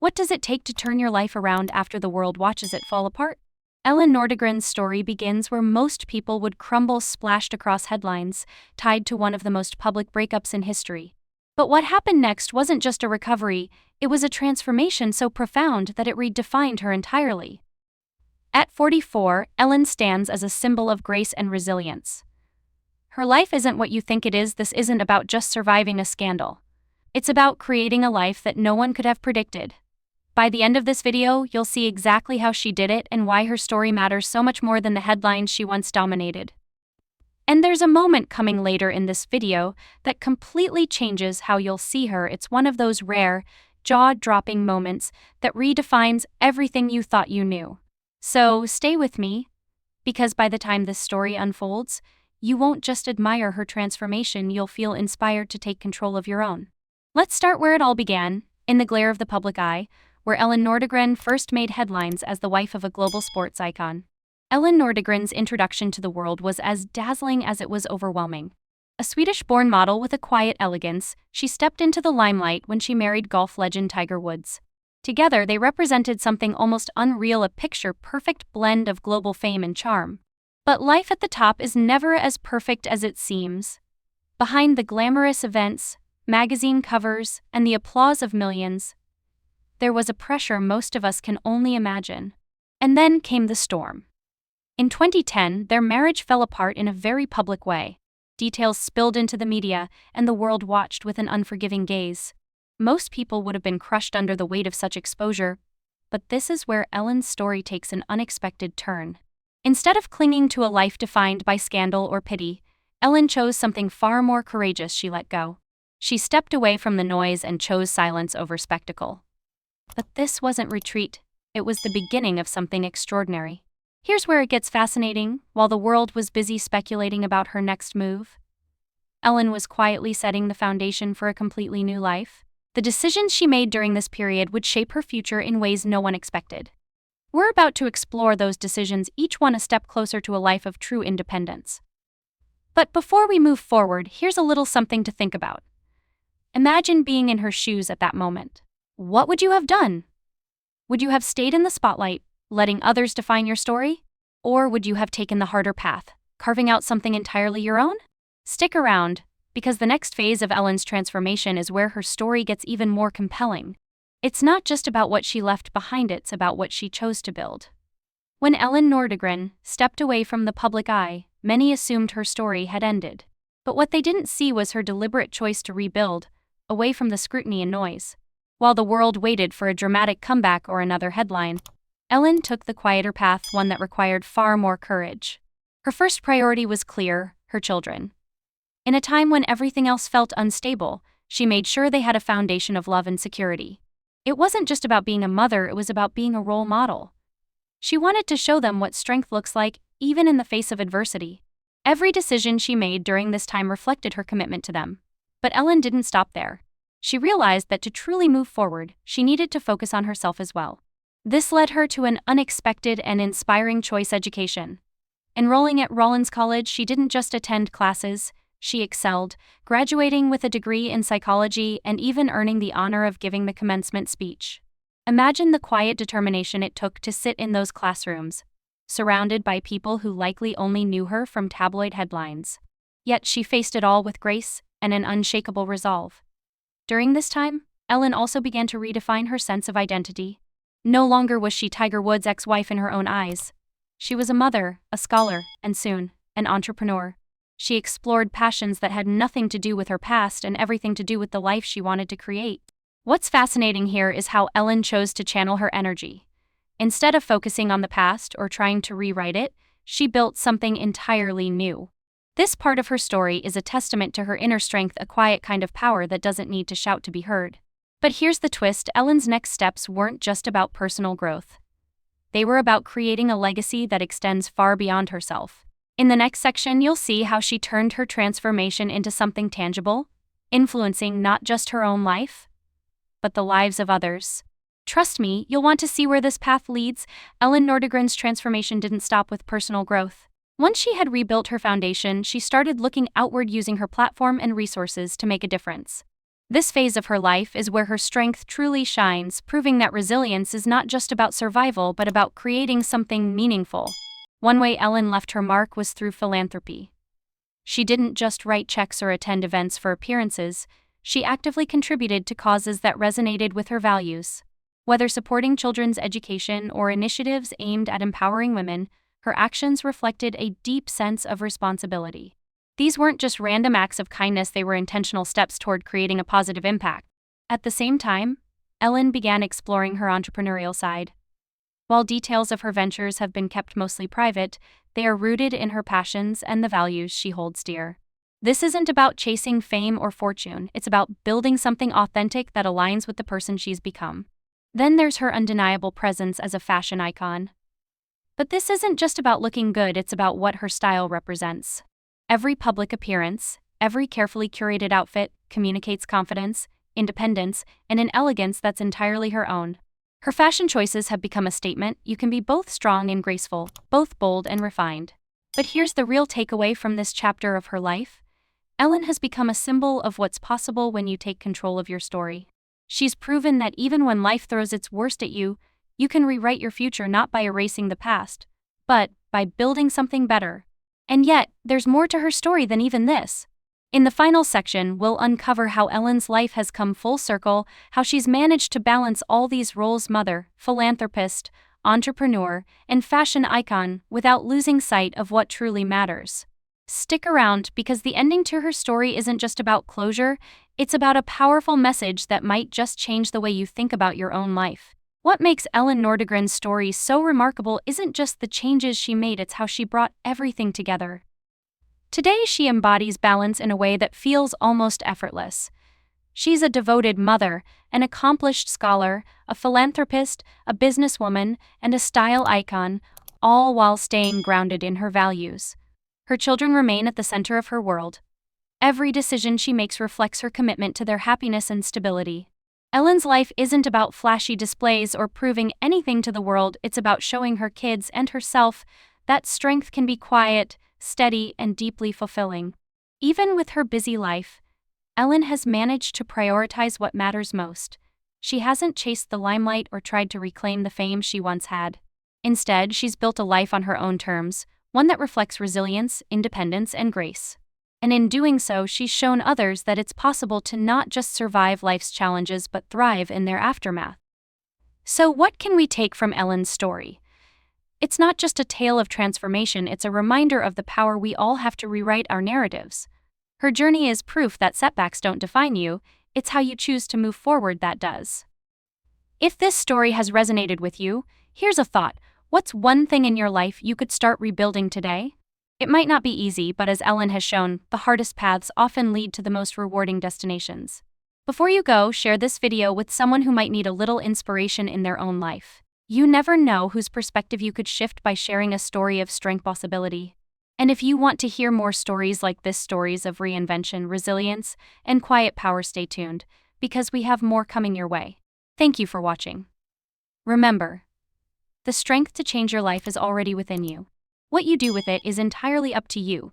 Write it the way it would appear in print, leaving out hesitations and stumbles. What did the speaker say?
What does it take to turn your life around after the world watches it fall apart? Elin Nordegren's story begins where most people would crumble, splashed across headlines, tied to one of the most public breakups in history. But what happened next wasn't just a recovery, it was a transformation so profound that it redefined her entirely. At 44, Elin stands as a symbol of grace and resilience. Her life isn't what you think it is. This isn't about just surviving a scandal. It's about creating a life that no one could have predicted. By the end of this video, you'll see exactly how she did it and why her story matters so much more than the headlines she once dominated. And there's a moment coming later in this video that completely changes how you'll see her. It's one of those rare, jaw-dropping moments that redefines everything you thought you knew. So stay with me, because by the time this story unfolds, you won't just admire her transformation, you'll feel inspired to take control of your own. Let's start where it all began, in the glare of the public eye, where Elin Nordegren first made headlines as the wife of a global sports icon. Elin Nordegren's introduction to the world was as dazzling as it was overwhelming. A Swedish-born model with a quiet elegance, she stepped into the limelight when she married golf legend Tiger Woods. Together, they represented something almost unreal, a picture-perfect blend of global fame and charm. But life at the top is never as perfect as it seems. Behind the glamorous events, magazine covers, and the applause of millions, there was a pressure most of us can only imagine. And then came the storm. In 2010, their marriage fell apart in a very public way. Details spilled into the media, and the world watched with an unforgiving gaze. Most people would have been crushed under the weight of such exposure, but this is where Elin's story takes an unexpected turn. Instead of clinging to a life defined by scandal or pity, Elin chose something far more courageous. She let go. She stepped away from the noise and chose silence over spectacle. But this wasn't retreat, it was the beginning of something extraordinary. Here's where it gets fascinating. While the world was busy speculating about her next move, Elin was quietly setting the foundation for a completely new life. The decisions she made during this period would shape her future in ways no one expected. We're about to explore those decisions, each one a step closer to a life of true independence. But before we move forward, here's a little something to think about. Imagine being in her shoes at that moment. What would you have done? Would you have stayed in the spotlight, letting others define your story? Or would you have taken the harder path, carving out something entirely your own? Stick around, because the next phase of Elin's transformation is where her story gets even more compelling. It's not just about what she left behind, it's about what she chose to build. When Elin Nordegren stepped away from the public eye, many assumed her story had ended. But what they didn't see was her deliberate choice to rebuild, away from the scrutiny and noise. While the world waited for a dramatic comeback or another headline, Elin took the quieter path, one that required far more courage. Her first priority was clear: her children. In a time when everything else felt unstable, she made sure they had a foundation of love and security. It wasn't just about being a mother, it was about being a role model. She wanted to show them what strength looks like, even in the face of adversity. Every decision she made during this time reflected her commitment to them. But Elin didn't stop there. She realized that to truly move forward, she needed to focus on herself as well. This led her to an unexpected and inspiring choice: education. Enrolling at Rollins College, she didn't just attend classes, she excelled, graduating with a degree in psychology and even earning the honor of giving the commencement speech. Imagine the quiet determination it took to sit in those classrooms, surrounded by people who likely only knew her from tabloid headlines. Yet she faced it all with grace and an unshakable resolve. During this time, Elin also began to redefine her sense of identity. No longer was she Tiger Woods' ex-wife in her own eyes. She was a mother, a scholar, and soon, an entrepreneur. She explored passions that had nothing to do with her past and everything to do with the life she wanted to create. What's fascinating here is how Elin chose to channel her energy. Instead of focusing on the past or trying to rewrite it, she built something entirely new. This part of her story is a testament to her inner strength, a quiet kind of power that doesn't need to shout to be heard. But here's the twist: Elin's next steps weren't just about personal growth. They were about creating a legacy that extends far beyond herself. In the next section, you'll see how she turned her transformation into something tangible, influencing not just her own life, but the lives of others. Trust me, you'll want to see where this path leads. Elin Nordegren's transformation didn't stop with personal growth. Once she had rebuilt her foundation, she started looking outward, using her platform and resources to make a difference. This phase of her life is where her strength truly shines, proving that resilience is not just about survival but about creating something meaningful. One way Elin left her mark was through philanthropy. She didn't just write checks or attend events for appearances, she actively contributed to causes that resonated with her values. Whether supporting children's education or initiatives aimed at empowering women, her actions reflected a deep sense of responsibility. These weren't just random acts of kindness, they were intentional steps toward creating a positive impact. At the same time, Elin began exploring her entrepreneurial side. While details of her ventures have been kept mostly private, they are rooted in her passions and the values she holds dear. This isn't about chasing fame or fortune, it's about building something authentic that aligns with the person she's become. Then there's her undeniable presence as a fashion icon. But this isn't just about looking good, it's about what her style represents. Every public appearance, every carefully curated outfit communicates confidence, independence, and an elegance that's entirely her own. Her fashion choices have become a statement: you can be both strong and graceful, both bold and refined. But here's the real takeaway from this chapter of her life. Elin has become a symbol of what's possible when you take control of your story. She's proven that even when life throws its worst at you, you can rewrite your future not by erasing the past, but by building something better. And yet, there's more to her story than even this. In the final section, we'll uncover how Elin's life has come full circle, how she's managed to balance all these roles: mother, philanthropist, entrepreneur, and fashion icon, without losing sight of what truly matters. Stick around, because the ending to her story isn't just about closure, it's about a powerful message that might just change the way you think about your own life. What makes Elin Nordegren's story so remarkable isn't just the changes she made, it's how she brought everything together. Today she embodies balance in a way that feels almost effortless. She's a devoted mother, an accomplished scholar, a philanthropist, a businesswoman, and a style icon, all while staying grounded in her values. Her children remain at the center of her world. Every decision she makes reflects her commitment to their happiness and stability. Elin's life isn't about flashy displays or proving anything to the world, it's about showing her kids and herself that strength can be quiet, steady, and deeply fulfilling. Even with her busy life, Elin has managed to prioritize what matters most. She hasn't chased the limelight or tried to reclaim the fame she once had. Instead, she's built a life on her own terms, one that reflects resilience, independence, and grace. And in doing so, she's shown others that it's possible to not just survive life's challenges but thrive in their aftermath. So what can we take from Elin's story? It's not just a tale of transformation, it's a reminder of the power we all have to rewrite our narratives. Her journey is proof that setbacks don't define you, it's how you choose to move forward that does. If this story has resonated with you, here's a thought: what's one thing in your life you could start rebuilding today? It might not be easy, but as Elin has shown, the hardest paths often lead to the most rewarding destinations. Before you go, share this video with someone who might need a little inspiration in their own life. You never know whose perspective you could shift by sharing a story of strength, possibility. And if you want to hear more stories like this, stories of reinvention, resilience, and quiet power, stay tuned, because we have more coming your way. Thank you for watching. Remember, the strength to change your life is already within you. What you do with it is entirely up to you.